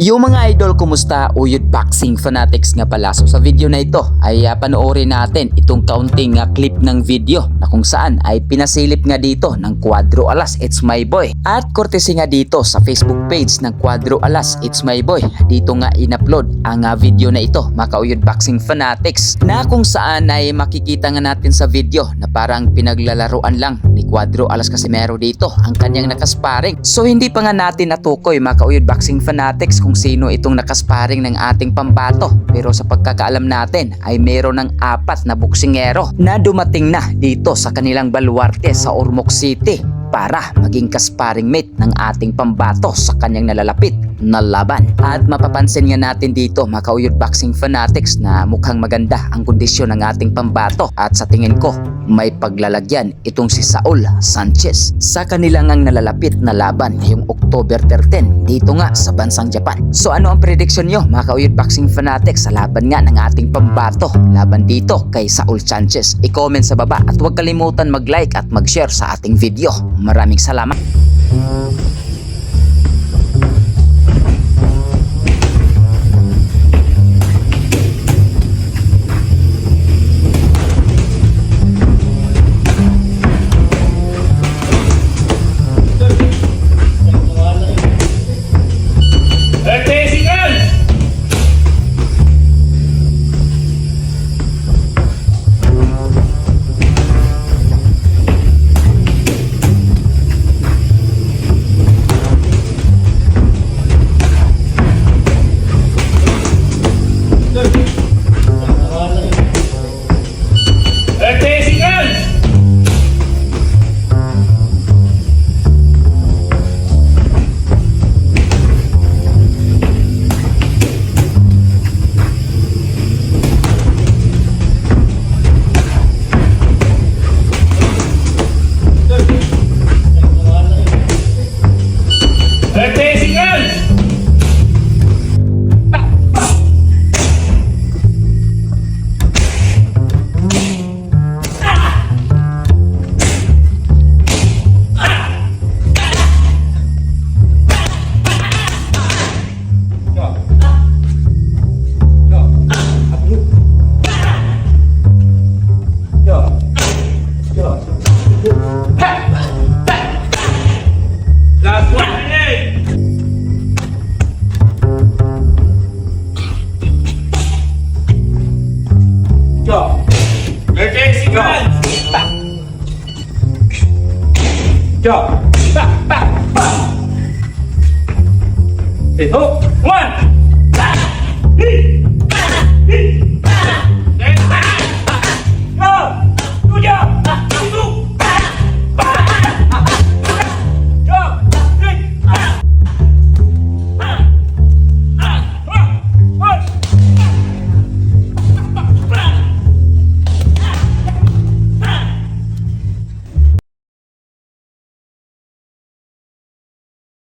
Yung mga idol, kumusta? Uyod Boxing Fanatics nga pala. So sa video na ito ay panoorin natin itong kaunting clip ng video na kung saan ay pinasilip nga dito ng Cuadro Alas, It's My Boy. At courtesy nga dito sa Facebook page ng Cuadro Alas, It's My Boy. Dito nga in-upload ang video na ito, mga Uyod Boxing Fanatics, na kung saan ay makikita nga natin sa video na parang pinaglalaruan lang ni Cuadro Alas Casimero dito ang kanyang nakasparing. So hindi pa nga natin natukoy, mga Uyod Boxing Fanatics, kung sino itong nakasparing ng ating pambato. Pero sa pagkakaalam natin ay meron ng 4 na boksingero na dumating na dito sa kanilang baluarte sa Ormoc City para maging kasparing mate ng ating pambato sa kanyang nalalapit na laban. At mapapansin nga natin dito, mga Uyod Boxing Fanatics, na mukhang maganda ang kondisyon ng ating pambato at sa tingin ko may paglalagyan itong si Saul Sanchez sa kanilang ang nalalapit na laban ngayong October 13 dito nga sa bansang Japan. So ano ang prediction nyo, mga Uyod Boxing Fanatics, sa laban nga ng ating pambato laban dito kay Saul Sanchez? I-comment sa baba at huwag kalimutan mag-like at mag-share sa ating video. Maraming salamat. Last one, hey! Go! Okay, sequence! Go! Back, back, back! Hey, ho! 1!